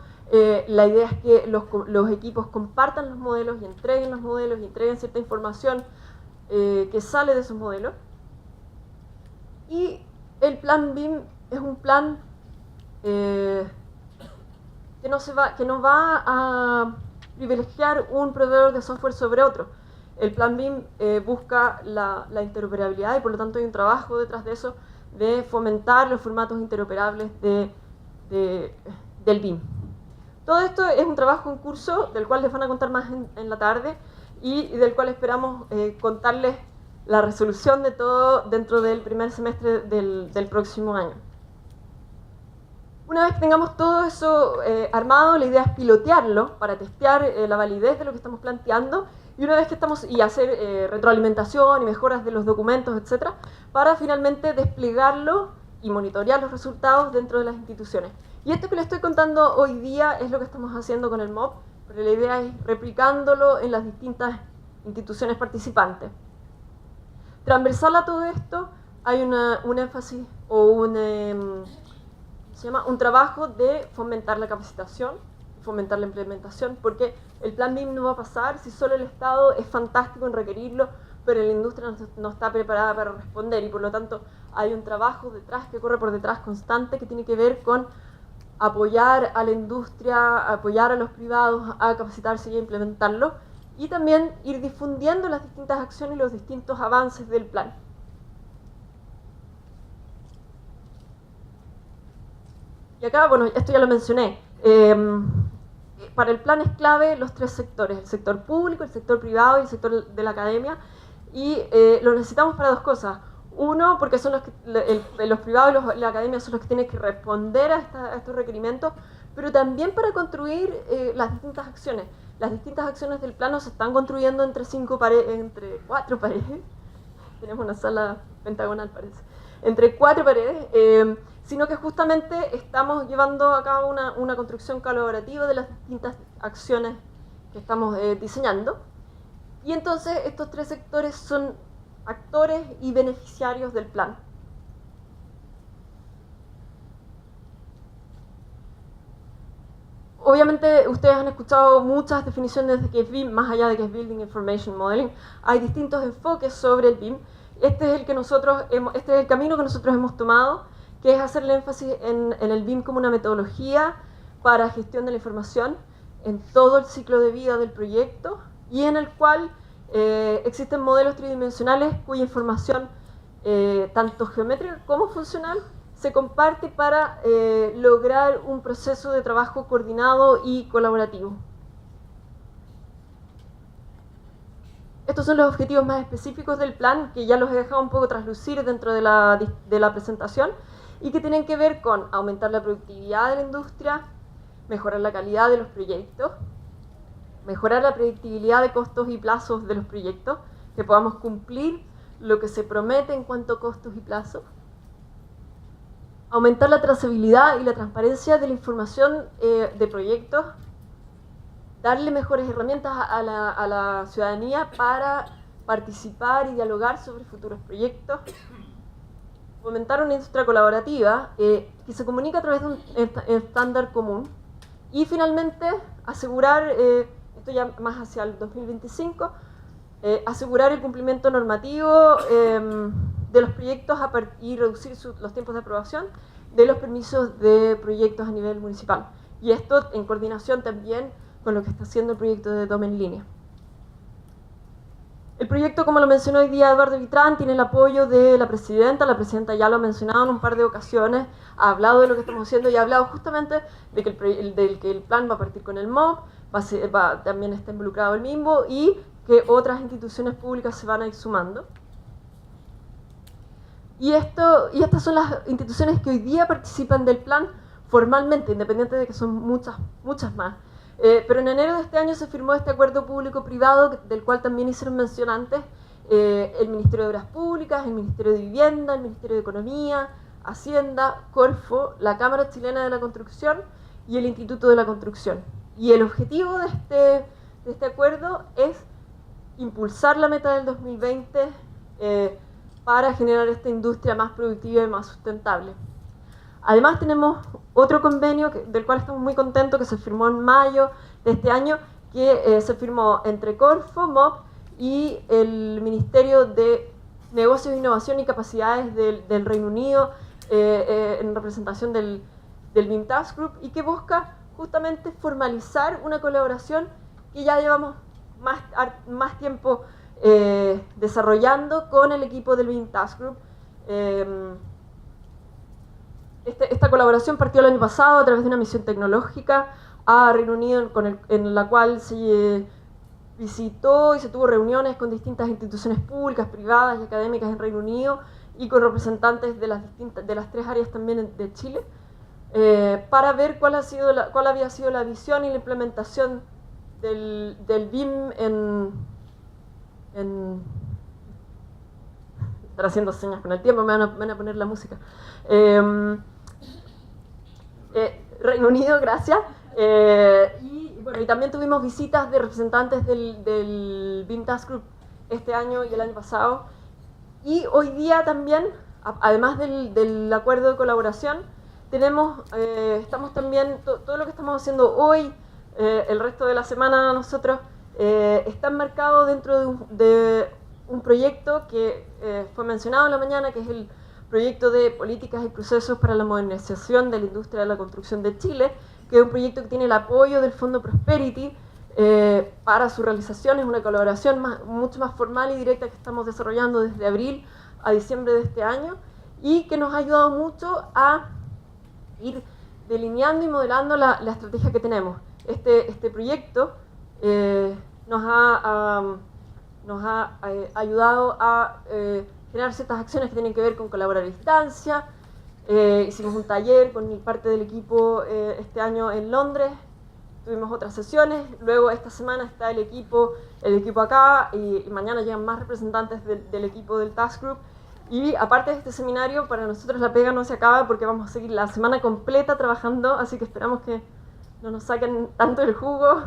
La idea es que los equipos compartan los modelos y entreguen los modelos y entreguen cierta información que sale de esos modelos. Y el plan BIM es un plan que no va a privilegiar un proveedor de software sobre otro. El plan BIM busca la interoperabilidad y por lo tanto hay un trabajo detrás de eso de fomentar los formatos interoperables del BIM. Todo esto es un trabajo en curso del cual les van a contar más en la tarde y del cual esperamos contarles la resolución de todo dentro del primer semestre del próximo año. Una vez que tengamos todo eso armado, la idea es pilotearlo para testear la validez de lo que estamos planteando y una vez que y hacer retroalimentación y mejoras de los documentos, etc., para finalmente desplegarlo y monitorear los resultados dentro de las instituciones. Y esto que les estoy contando hoy día es lo que estamos haciendo con el MOP, pero la idea es replicándolo en las distintas instituciones participantes. Transversal a todo esto hay un énfasis o un trabajo de fomentar la capacitación, fomentar la implementación, porque el plan BIM no va a pasar si solo el Estado es fantástico en requerirlo, pero la industria no está preparada para responder y por lo tanto hay un trabajo detrás que corre por detrás constante que tiene que ver con apoyar a la industria, apoyar a los privados a capacitarse y a implementarlo y también ir difundiendo las distintas acciones y los distintos avances del plan. Y acá, bueno, esto ya lo mencioné, para el plan es clave los tres sectores, el sector público, el sector privado y el sector de la academia, y lo necesitamos para dos cosas. Uno, porque son los privados y la academia son los que tienen que responder a estos requerimientos, pero también para construir las distintas acciones. Las distintas acciones del plano se están construyendo entre 4 paredes, tenemos una sala pentagonal parece, entre 4 paredes, sino que justamente estamos llevando a cabo una construcción colaborativa de las distintas acciones que estamos diseñando. Y entonces estos tres sectores son actores y beneficiarios del plan. Obviamente ustedes han escuchado muchas definiciones de qué es BIM, más allá de que es Building Information Modeling. Hay distintos enfoques sobre el BIM. Este es el camino que nosotros hemos tomado, que es hacer el énfasis en el BIM como una metodología para gestión de la información en todo el ciclo de vida del proyecto y en el cual existen modelos tridimensionales cuya información, tanto geométrica como funcional, se comparte para lograr un proceso de trabajo coordinado y colaborativo. Estos son los objetivos más específicos del plan, que ya los he dejado un poco traslucir dentro de la presentación, y que tienen que ver con aumentar la productividad de la industria, mejorar la calidad de los proyectos, mejorar la predictibilidad de costos y plazos de los proyectos, que podamos cumplir lo que se promete en cuanto a costos y plazos, aumentar la trazabilidad y la transparencia de la información de proyectos, darle mejores herramientas a la ciudadanía para participar y dialogar sobre futuros proyectos, fomentar una industria colaborativa que se comunica a través de un estándar común y finalmente asegurar, esto ya más hacia el 2025, asegurar el cumplimiento normativo de los proyectos y reducir los tiempos de aprobación de los permisos de proyectos a nivel municipal. Y esto en coordinación también con lo que está haciendo el proyecto de Toma en Línea. El proyecto, como lo mencionó hoy día Eduardo Vitrán, tiene el apoyo de la presidenta ya lo ha mencionado en un par de ocasiones, ha hablado de lo que estamos haciendo y ha hablado justamente de que el plan va a partir con el MOB, también está involucrado el MIMBO y que otras instituciones públicas se van a ir sumando. Y estas son las instituciones que hoy día participan del plan formalmente, independiente de que son muchas más. Pero en enero de este año se firmó este acuerdo público-privado, del cual también hicieron mención antes, el Ministerio de Obras Públicas, el Ministerio de Vivienda, el Ministerio de Economía, Hacienda, Corfo, la Cámara Chilena de la Construcción y el Instituto de la Construcción. Y el objetivo de este acuerdo es impulsar la meta del 2020 para generar esta industria más productiva y más sustentable. Además tenemos otro convenio del cual estamos muy contentos, que se firmó en mayo de este año, que se firmó entre Corfo, MOB y el Ministerio de Negocios, Innovación y Capacidades del Reino Unido, en representación del BIM Task Group, y que busca justamente formalizar una colaboración que ya llevamos más tiempo desarrollando con el equipo del BIM Task Group. Esta colaboración partió el año pasado a través de una misión tecnológica a Reino Unido, en la cual se visitó y se tuvo reuniones con distintas instituciones públicas, privadas y académicas en Reino Unido y con representantes de las tres áreas también de Chile, para ver cuál había sido la visión y la implementación del BIM estar haciendo señas con el tiempo, me van a poner la música. Reino Unido, gracias. Y también tuvimos visitas de representantes del BIM Task Group este año y el año pasado. Y hoy día también, además del acuerdo de colaboración, estamos también, todo lo que estamos haciendo hoy, el resto de la semana nosotros, está enmarcado dentro de un proyecto que fue mencionado en la mañana, que es el proyecto de políticas y procesos para la modernización de la industria de la construcción de Chile, que es un proyecto que tiene el apoyo del Fondo Prosperity para su realización. Es una colaboración mucho más formal y directa que estamos desarrollando desde abril a diciembre de este año y que nos ha ayudado mucho a ir delineando y modelando la estrategia que tenemos. Este proyecto nos ha ayudado a generar ciertas acciones que tienen que ver con colaborar a distancia. Hicimos un taller con parte del equipo este año en Londres, tuvimos otras sesiones, luego esta semana está el equipo acá y mañana llegan más representantes del equipo del Task Group. Y aparte de este seminario, para nosotros la pega no se acaba porque vamos a seguir la semana completa trabajando, así que esperamos que no nos saquen tanto el jugo,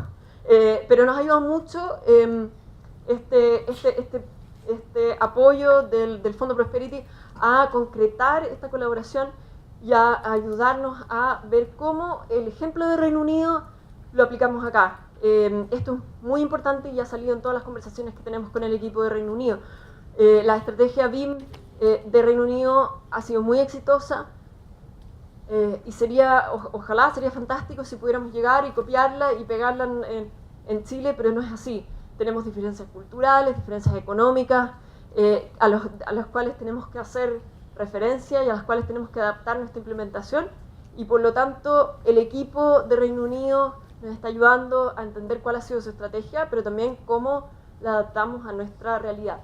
pero nos ayuda mucho este apoyo del Fondo Prosperity a concretar esta colaboración y a ayudarnos a ver cómo el ejemplo de Reino Unido lo aplicamos acá. Esto es muy importante y ha salido en todas las conversaciones que tenemos con el equipo de Reino Unido. La estrategia BIM de Reino Unido ha sido muy exitosa y ojalá sería fantástico si pudiéramos llegar y copiarla y pegarla en Chile, pero no es así. Tenemos diferencias culturales, diferencias económicas, a los cuales tenemos que hacer referencia y a las cuales tenemos que adaptar nuestra implementación, y por lo tanto el equipo de Reino Unido nos está ayudando a entender cuál ha sido su estrategia, pero también cómo la adaptamos a nuestra realidad.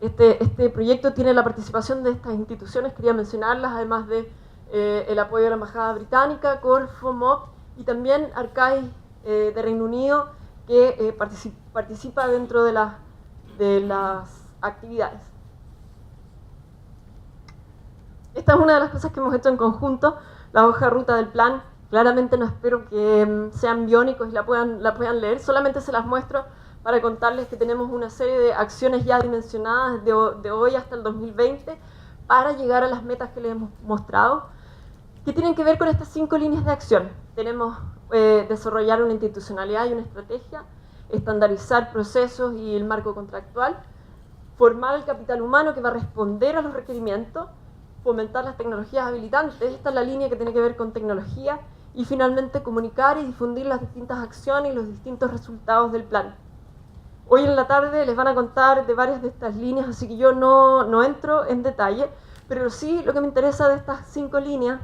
Este proyecto tiene la participación de estas instituciones, quería mencionarlas, además de el apoyo de la Embajada Británica, Corfo, MOB y también Arcais de Reino Unido, que participa dentro de las actividades. Esta es una de las cosas que hemos hecho en conjunto, la hoja de ruta del plan. Claramente no espero que sean biónicos y la puedan leer, solamente se las muestro para contarles que tenemos una serie de acciones ya dimensionadas de hoy hasta el 2020 para llegar a las metas que les hemos mostrado, que tienen que ver con estas 5 líneas de acción. Tenemos desarrollar una institucionalidad y una estrategia, estandarizar procesos y el marco contractual, formar el capital humano que va a responder a los requerimientos, fomentar las tecnologías habilitantes, esta es la línea que tiene que ver con tecnología, y finalmente comunicar y difundir las distintas acciones y los distintos resultados del plan. Hoy en la tarde les van a contar de varias de estas líneas, así que yo no entro en detalle, pero sí lo que me interesa de estas 5 líneas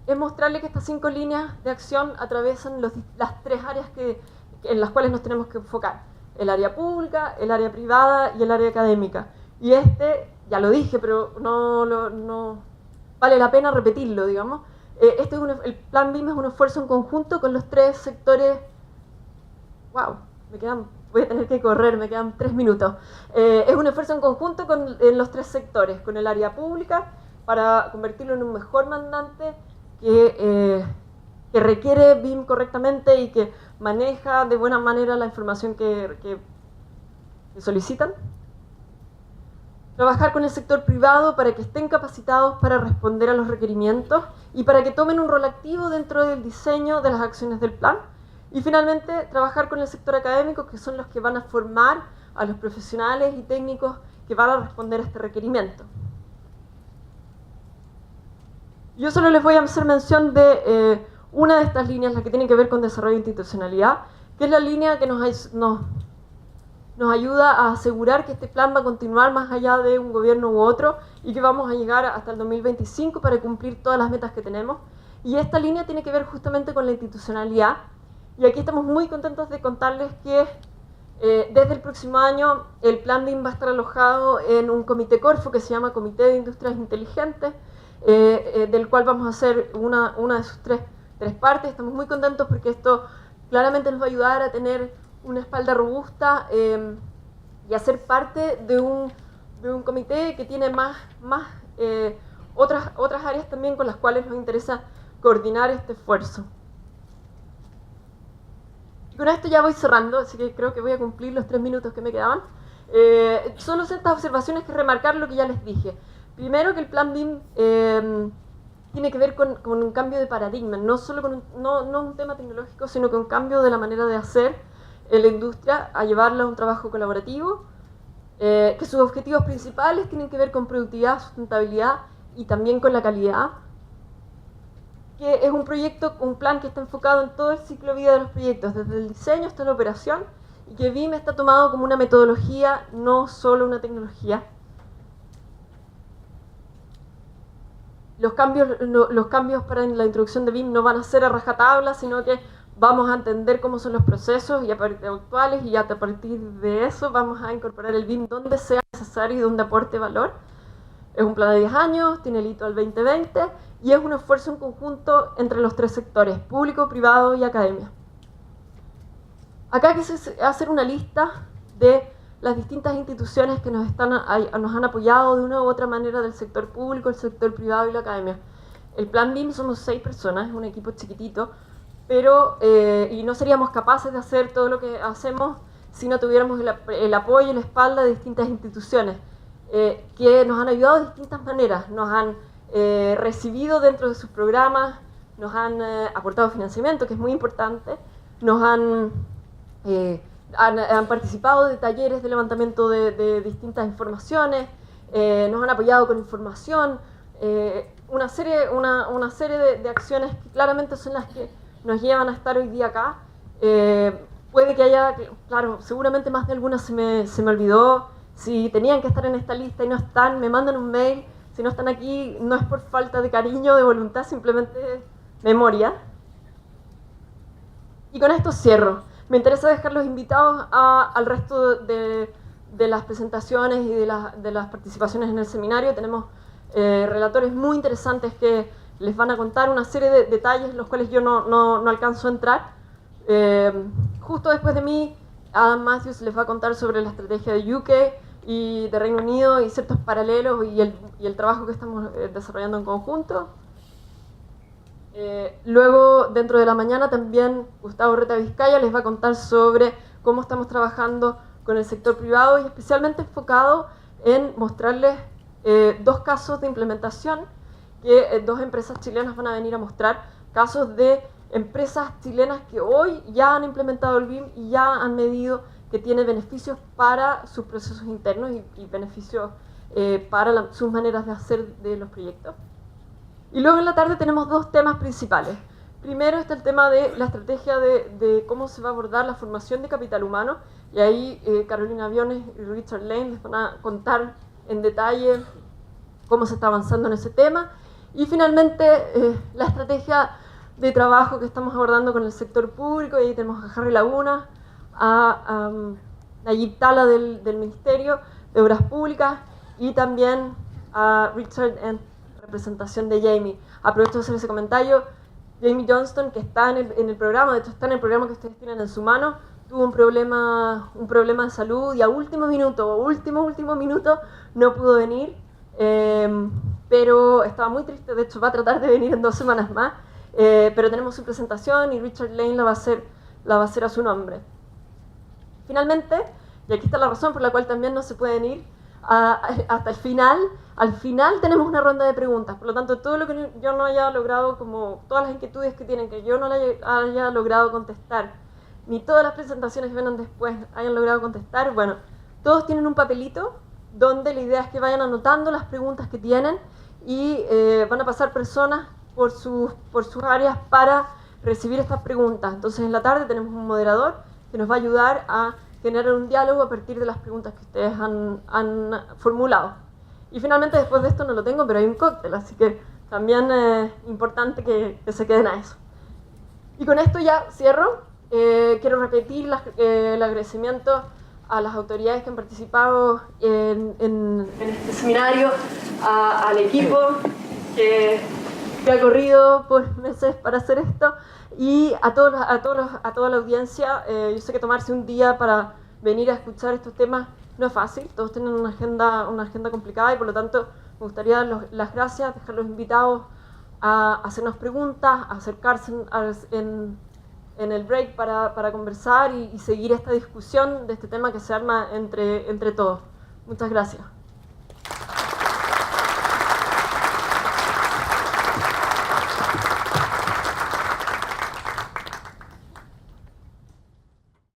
es mostrarles que estas 5 líneas de acción atravesan las 3 áreas en las cuales nos tenemos que enfocar: el área pública, el área privada y el área académica. Y ya lo dije, pero no vale la pena repetirlo, digamos. El Plan BIM es un esfuerzo en conjunto con los 3 sectores. ¡Wow! Voy a tener que correr, me quedan 3 minutos. Es un esfuerzo en conjunto en los 3 sectores, con el área pública, para convertirlo en un mejor mandante que requiere BIM correctamente y que maneja de buena manera la información que solicitan. Trabajar con el sector privado para que estén capacitados para responder a los requerimientos y para que tomen un rol activo dentro del diseño de las acciones del plan. Y finalmente, trabajar con el sector académico, que son los que van a formar a los profesionales y técnicos que van a responder a este requerimiento. Yo solo les voy a hacer mención de una de estas líneas, la que tiene que ver con desarrollo e institucionalidad, que es la línea que nos ayuda a asegurar que este plan va a continuar más allá de un gobierno u otro y que vamos a llegar hasta el 2025 para cumplir todas las metas que tenemos. Y esta línea tiene que ver justamente con la institucionalidad. Y aquí estamos muy contentos de contarles que desde el próximo año el Plan BIM va a estar alojado en un comité Corfo que se llama Comité de Industrias Inteligentes, del cual vamos a hacer una de sus tres partes. Estamos muy contentos porque esto claramente nos va a ayudar a tener una espalda robusta y a ser parte de un comité que tiene otras áreas también con las cuales nos interesa coordinar este esfuerzo. Con esto ya voy cerrando, así que creo que voy a cumplir los 3 minutos que me quedaban. Solo estas observaciones que remarcar lo que ya les dije. Primero, que el Plan BIM tiene que ver con un cambio de paradigma, no solo no un tema tecnológico, sino con un cambio de la manera de hacer en la industria, a llevarla a un trabajo colaborativo, que sus objetivos principales tienen que ver con productividad, sustentabilidad y también con la calidad, que es un plan que está enfocado en todo el ciclo de vida de los proyectos, desde el diseño hasta la operación, y que BIM está tomado como una metodología, no solo una tecnología. Los cambios para la introducción de BIM no van a ser a rajatabla, sino que vamos a entender cómo son los procesos y actuales, y a partir de eso vamos a incorporar el BIM donde sea necesario y donde aporte valor. Es un plan de 10 años, tiene el hito al 2020 y es un esfuerzo en conjunto entre los 3 sectores, público, privado y academia. Acá quise hacer una lista de las distintas instituciones que nos han apoyado de una u otra manera, del sector público, el sector privado y la academia. El Plan BIM somos 6 personas, es un equipo chiquitito, pero y no seríamos capaces de hacer todo lo que hacemos si no tuviéramos el apoyo y la espalda de distintas instituciones que nos han ayudado de distintas maneras, nos han recibido dentro de sus programas, nos han aportado financiamiento, que es muy importante, nos han participado de talleres de levantamiento de distintas informaciones, nos han apoyado con información, una serie de acciones que claramente son las que nos llevan a estar hoy día acá. Puede que haya, claro, seguramente más de algunas se me olvidó. Si tenían que estar en esta lista y no están, me mandan un mail. Si no están aquí, no es por falta de cariño, de voluntad, simplemente memoria. Y con esto cierro. Me interesa dejar los invitados al resto de las presentaciones y de las participaciones en el seminario. Tenemos relatores muy interesantes que les van a contar una serie de detalles, los cuales yo no alcanzo a entrar. Justo después de mí, Adam Matthews les va a contar sobre la estrategia de UK y de Reino Unido y ciertos paralelos y el trabajo que estamos desarrollando en conjunto. Luego, dentro de la mañana, también Gustavo Reta Vizcaya les va a contar sobre cómo estamos trabajando con el sector privado y especialmente enfocado en mostrarles 2 casos de implementación que 2 empresas chilenas van a venir a mostrar, casos de empresas chilenas que hoy ya han implementado el BIM y ya han medido que tiene beneficios para sus procesos internos y beneficios para sus maneras de hacer de los proyectos. Y luego en la tarde tenemos dos temas principales. Primero está el tema de la estrategia de cómo se va a abordar la formación de capital humano, y ahí Carolina Aviones y Richard Lane les van a contar en detalle cómo se está avanzando en ese tema. Y finalmente la estrategia de trabajo que estamos abordando con el sector público, y ahí tenemos a Harry Laguna, a Nayib Tala del Ministerio de Obras Públicas, y también a Richard en representación de Jamie. Aprovecho de hacer ese comentario. Jamie Johnston, que está en el programa, de hecho está en el programa que ustedes tienen en su mano, tuvo un problema de salud y a último minuto no pudo venir, pero estaba muy triste. De hecho va a tratar de venir en 2 semanas más, pero tenemos su presentación y Richard Lane la va a hacer a su nombre. Finalmente, y aquí está la razón por la cual también no se pueden ir hasta el final, al final tenemos una ronda de preguntas. Por lo tanto, todo lo que yo no haya logrado, como todas las inquietudes que tienen, que yo no haya logrado contestar, ni todas las presentaciones que vengan después hayan logrado contestar, bueno, todos tienen un papelito donde la idea es que vayan anotando las preguntas que tienen, y van a pasar personas por sus áreas para recibir estas preguntas. Entonces en la tarde tenemos un moderador que nos va a ayudar a generar un diálogo a partir de las preguntas que ustedes han formulado. Y finalmente, después de esto no lo tengo, pero hay un cóctel, así que también es importante que se queden a eso. Y con esto ya cierro. Quiero repetir el agradecimiento a las autoridades que han participado en este seminario, al equipo que ha corrido por meses para hacer esto, y a toda la audiencia. Yo sé que tomarse un día para venir a escuchar estos temas no es fácil, todos tienen una agenda complicada, y por lo tanto me gustaría dar las gracias, dejarlos invitados a hacernos preguntas, a acercarse en el break para conversar y seguir esta discusión de este tema que se arma entre todos. Muchas gracias.